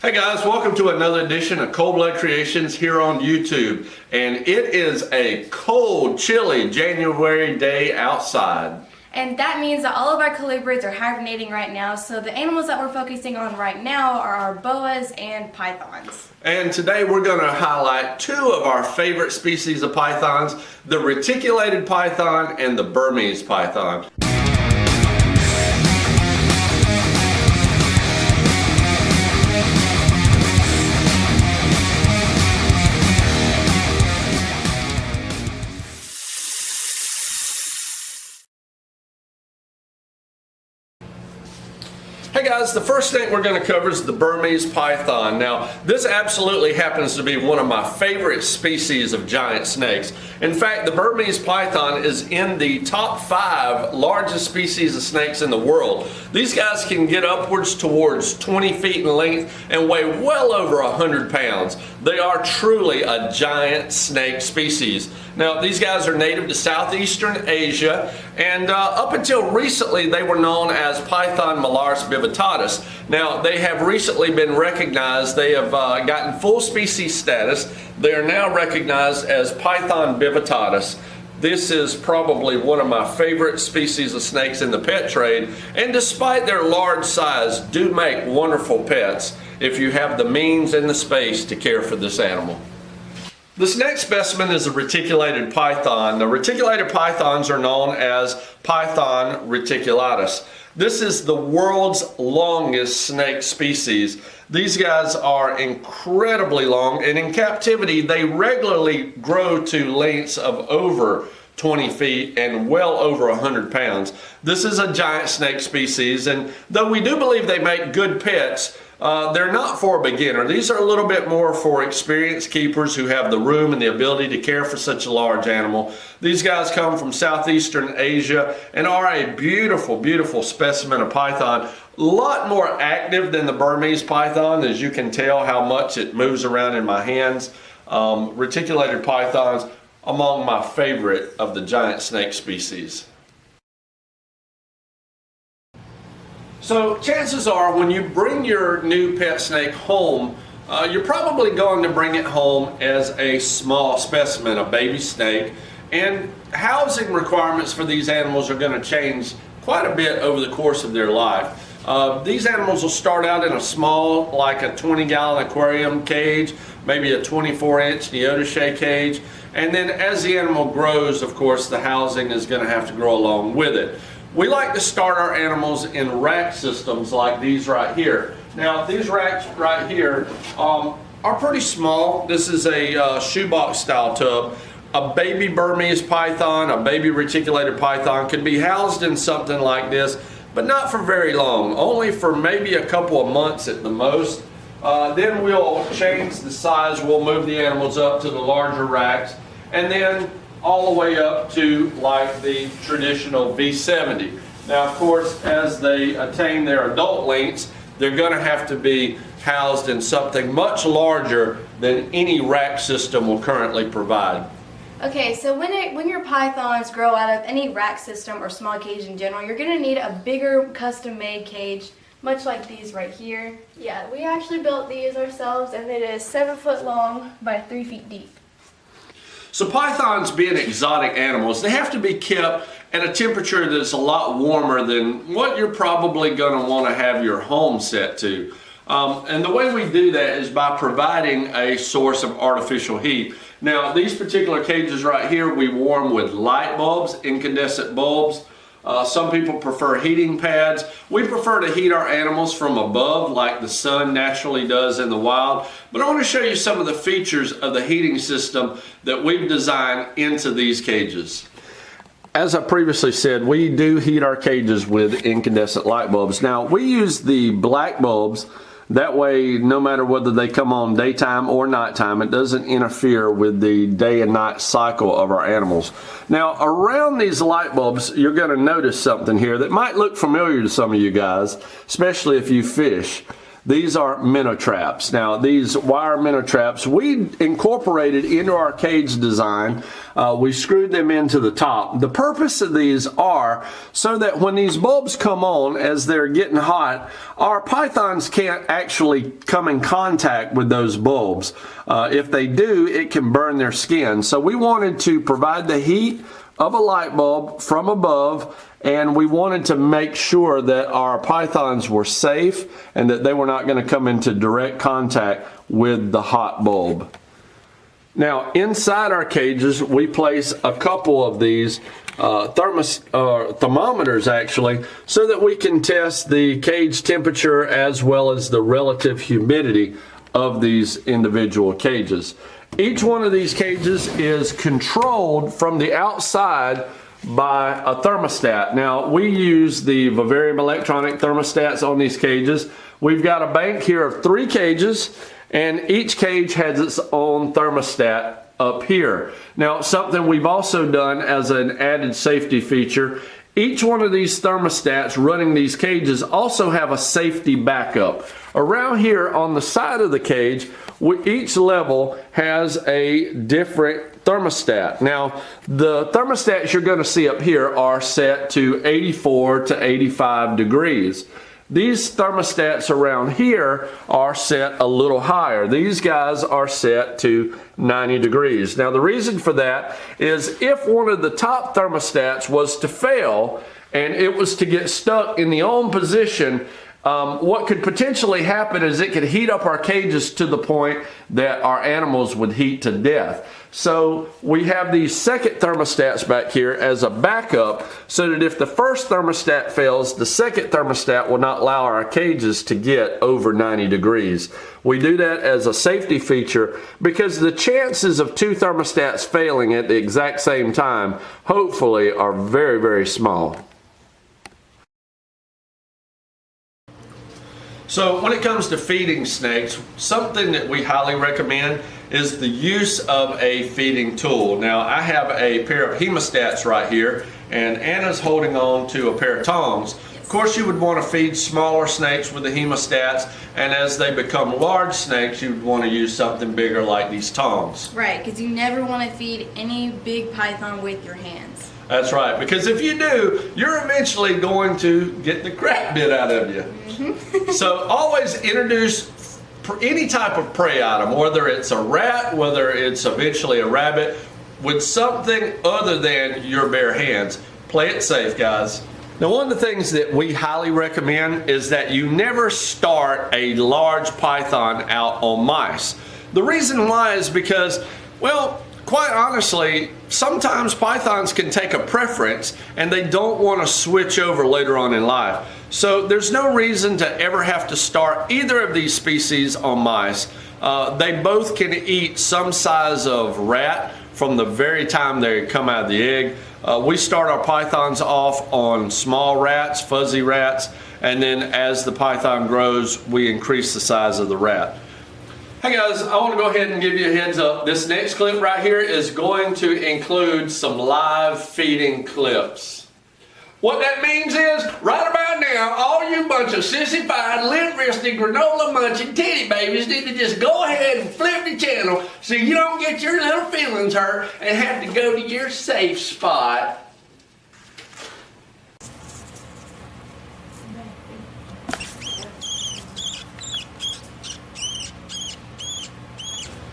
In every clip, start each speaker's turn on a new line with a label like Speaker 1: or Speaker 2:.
Speaker 1: Hey guys, welcome to another edition of Cold Blood Creations here on YouTube. And it is a cold, chilly January day outside.
Speaker 2: And that means that all of our colubrids are hibernating right now, so the animals that we're focusing on right now are our boas and pythons.
Speaker 1: And today we're going to highlight two of our favorite species of pythons, the Reticulated Python and the Burmese Python. Hey guys, the first thing we're going to cover is the Burmese Python. Now, this absolutely happens to be one of my favorite species of giant snakes. In fact, the Burmese Python is in the top 5 largest species of snakes in the world. These guys can get upwards towards 20 feet in length and weigh well over 100 pounds. They are truly a giant snake species. Now, these guys are native to southeastern Asia, and up until recently they were known as Python malaris bivitatus. Now, they have recently been recognized. They have gotten full species status. They are now recognized as Python bivitatus. This is probably one of my favorite species of snakes in the pet trade, and despite their large size, do make wonderful pets if you have the means and the space to care for this animal. This next specimen is a reticulated python. The reticulated pythons are known as Python reticulatus. This is the world's longest snake species. These guys are incredibly long, and in captivity they regularly grow to lengths of over 20 feet and well over 100 pounds. This is a giant snake species, and though we do believe they make good pets, they're not for a beginner. These are a little bit more for experienced keepers who have the room and the ability to care for such a large animal. These guys come from southeastern Asia and are a beautiful, beautiful specimen of python. A lot more active than the Burmese python, as you can tell how much it moves around in my hands. Reticulated pythons, among my favorite of the giant snake species. So chances are when you bring your new pet snake home, you're probably going to bring it home as a small specimen, a baby snake, and housing requirements for these animals are going to change quite a bit over the course of their life. These animals will start out in a small, like a 20-gallon aquarium cage, maybe a 24-inch neotichet cage, and then as the animal grows, of course, the housing is going to have to grow along with it. We like to start our animals in rack systems like these right here. Now, these racks right here are pretty small. This is a shoebox style tub. A baby Burmese python, a baby reticulated python could be housed in something like this, but not for very long, only for maybe a couple of months at the most. Then we'll change the size. We'll move the animals up to the larger racks, and then all the way up to like the traditional V70. Now, of course, as they attain their adult lengths, they're going to have to be housed in something much larger than any rack system will currently provide.
Speaker 2: Okay, so when your pythons grow out of any rack system or small cage in general, you're going to need a bigger custom-made cage, much like these right here. Yeah, we actually built these ourselves, and it is 7 foot long by 3 feet deep.
Speaker 1: So pythons, being exotic animals, they have to be kept at a temperature that's a lot warmer than what you're probably going to want to have your home set to. And the way we do that is by providing a source of artificial heat. Now, these particular cages right here, we warm with light bulbs, incandescent bulbs. Some people prefer heating pads. We prefer to heat our animals from above like the sun naturally does in the wild. But I want to show you some of the features of the heating system that we've designed into these cages. As I previously said, we do heat our cages with incandescent light bulbs. Now, we use the black bulbs. That way, no matter whether they come on daytime or nighttime, it doesn't interfere with the day and night cycle of our animals. Now, around these light bulbs, you're going to notice something here that might look familiar to some of you guys, especially if you fish. These are minnow traps. Now, these wire minnow traps, we incorporated into our cage design. We screwed them into the top. The purpose of these are so that when these bulbs come on as they're getting hot, our pythons can't actually come in contact with those bulbs. If they do, it can burn their skin. So we wanted to provide the heat of a light bulb from above, and we wanted to make sure that our pythons were safe and that they were not going to come into direct contact with the hot bulb. Now, inside our cages, we place a couple of these thermometers actually, so that we can test the cage temperature as well as the relative humidity of these individual cages. Each one of these cages is controlled from the outside by a thermostat. Now, we use the Vivarium electronic thermostats on these cages. We've got a bank here of 3 cages, and each cage has its own thermostat up here. Now, something we've also done as an added safety feature, each one of these thermostats running these cages also have a safety backup. Around here on the side of the cage, each level has a different thermostat. Now, the thermostats you're going to see up here are set to 84 to 85 degrees. These thermostats around here are set a little higher. These guys are set to 90 degrees. Now, the reason for that is if one of the top thermostats was to fail and it was to get stuck in the on position, what could potentially happen is it could heat up our cages to the point that our animals would heat to death. So we have these second thermostats back here as a backup, so that if the first thermostat fails, the second thermostat will not allow our cages to get over 90 degrees. We do that as a safety feature because the chances of 2 thermostats failing at the exact same time, hopefully, are very, very small. So when it comes to feeding snakes, something that we highly recommend is the use of a feeding tool. Now, I have a pair of hemostats right here, and Anna's holding on to a pair of tongs. Of course, you would want to feed smaller snakes with the hemostats, and as they become large snakes, you would want to use something bigger like these tongs.
Speaker 2: Right, because you never want to feed any big python with your hands.
Speaker 1: That's right, because if you do, you're eventually going to get the crap bit out of you. So always introduce any type of prey item, whether it's a rat, whether it's eventually a rabbit, with something other than your bare hands. Play it safe, guys. Now, one of the things that we highly recommend is that you never start a large python out on mice. The reason why is because, well, quite honestly, sometimes pythons can take a preference and they don't want to switch over later on in life. So there's no reason to ever have to start either of these species on mice. They both can eat some size of rat from the very time they come out of the egg. We start our pythons off on small rats, fuzzy rats, and then as the python grows, we increase the size of the rat. Hey guys, I want to go ahead and give you a heads up. This next clip right here is going to include some live feeding clips. What that means is, right about now, all you bunch of sissified, lip-wristed, granola munching titty babies need to just go ahead and flip the channel so you don't get your little feelings hurt and have to go to your safe spot.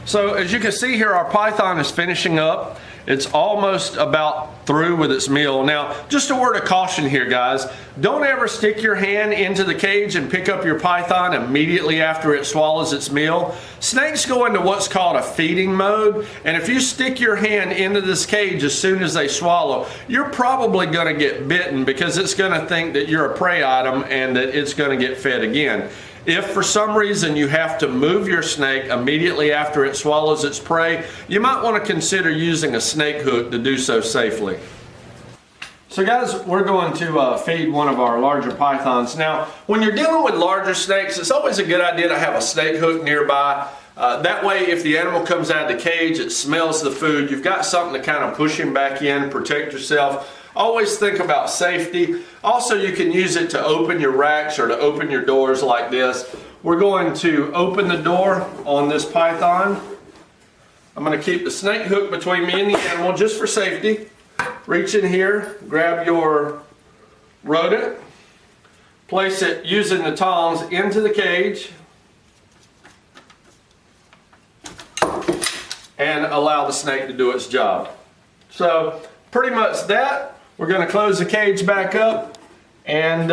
Speaker 1: So as you can see here, our python is finishing up. It's almost about through with its meal. Now, just a word of caution here, guys. Don't ever stick your hand into the cage and pick up your python immediately after it swallows its meal. Snakes go into what's called a feeding mode, and if you stick your hand into this cage as soon as they swallow, you're probably going to get bitten because it's going to think that you're a prey item and that it's going to get fed again. If for some reason you have to move your snake immediately after it swallows its prey, you might want to consider using a snake hook to do so safely. So guys, we're going to feed one of our larger pythons. Now, when you're dealing with larger snakes, it's always a good idea to have a snake hook nearby. That way, if the animal comes out of the cage, it smells the food, you've got something to kind of push him back in, protect yourself. Always think about safety. Also, you can use it to open your racks or to open your doors like this. we're going to open the door on this python. I'm going to keep the snake hook between me and the animal just for safety. Reach in here, grab your rodent, place it using the tongs into the cage, and allow the snake to do its job. So pretty much that. We're going to close the cage back up, and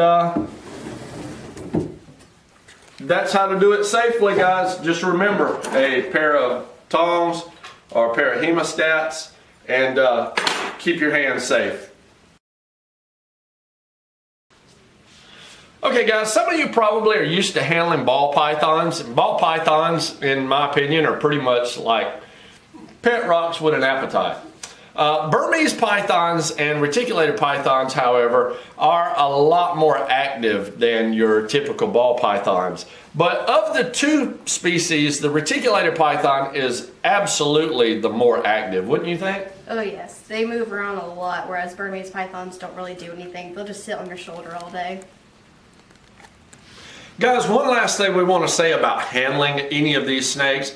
Speaker 1: that's how to do it safely, guys. Just remember a pair of tongs or a pair of hemostats, and keep your hands safe. Okay guys, some of you probably are used to handling ball pythons. Ball pythons, in my opinion, are pretty much like pet rocks with an appetite. Burmese pythons and reticulated pythons, however, are a lot more active than your typical ball pythons. But of the two species, the reticulated python is absolutely the more active, wouldn't you think?
Speaker 2: Oh yes, they move around a lot, whereas Burmese pythons don't really do anything. They'll just sit on your shoulder all day.
Speaker 1: Guys, one last thing we want to say about handling any of these snakes.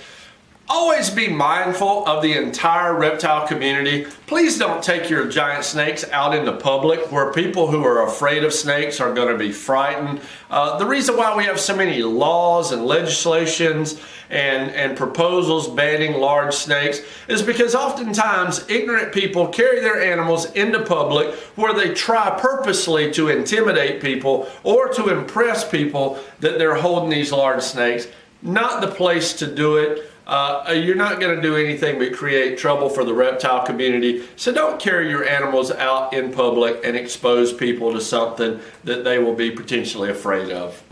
Speaker 1: Always be mindful of the entire reptile community. Please don't take your giant snakes out into public where people who are afraid of snakes are going to be frightened. The reason why we have so many laws and legislations and proposals banning large snakes is because oftentimes ignorant people carry their animals into public where they try purposely to intimidate people or to impress people that they're holding these large snakes. Not the place to do it. You're not going to do anything but create trouble for the reptile community. So don't carry your animals out in public and expose people to something that they will be potentially afraid of.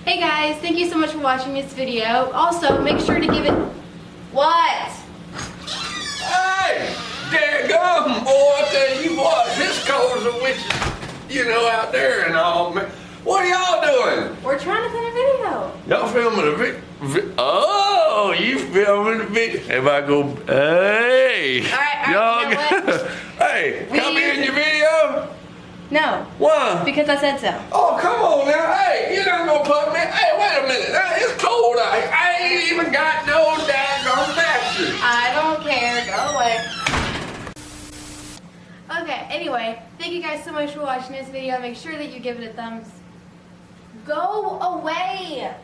Speaker 2: Hey guys, thank you so much for watching this video. Also, make sure to give it... What?
Speaker 1: Hey! Daggum, boy, I tell you what, this color's a witch, you know, out there and all. What are y'all doing?
Speaker 2: We're trying to film a video.
Speaker 1: Y'all filming a video? Oh, you filming a video? If I go, hey.
Speaker 2: All right, you know what?
Speaker 1: Hey, come in your video?
Speaker 2: No.
Speaker 1: Why?
Speaker 2: Because I said so.
Speaker 1: Oh, come on now. Hey, you're not gonna put me. Hey, wait a minute. Hey, it's cold out here. I ain't even got no daggone mattress.
Speaker 2: I don't care. Go away. Okay, anyway, thank you guys so much for watching this video. Make sure that you give it a thumbs. Go away.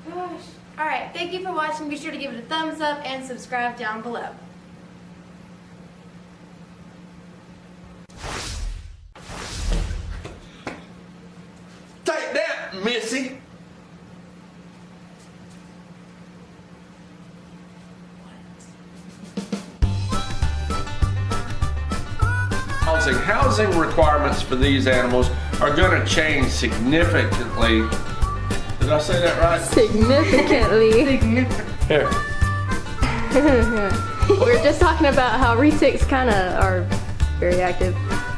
Speaker 2: Gosh. Alright, thank you for watching. Be sure to give it a thumbs up and subscribe down below.
Speaker 1: Take that, Missy. Housing requirements for these animals are going to change significantly. Did I say that right?
Speaker 3: Significantly.
Speaker 1: Here.
Speaker 3: We're just talking about how retics kind of are very active.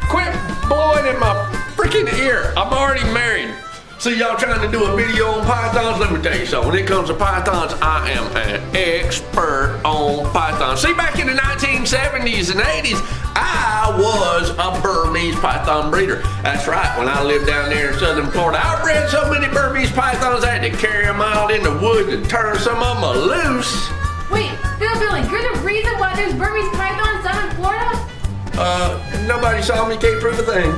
Speaker 1: Quit blowing in my freaking ear. I'm already married. See, y'all trying to do a video on pythons? Let me tell you something. When it comes to pythons, I am an expert on pythons. See, back in the 1970s and 80s, I was a Burmese Python breeder. That's right, when I lived down there in southern Florida, I bred so many Burmese Pythons I had to carry them out in the woods and turn some of them loose.
Speaker 2: Wait, Billy, you're the reason why there's Burmese Pythons down in Florida?
Speaker 1: Nobody saw me, can't prove a thing.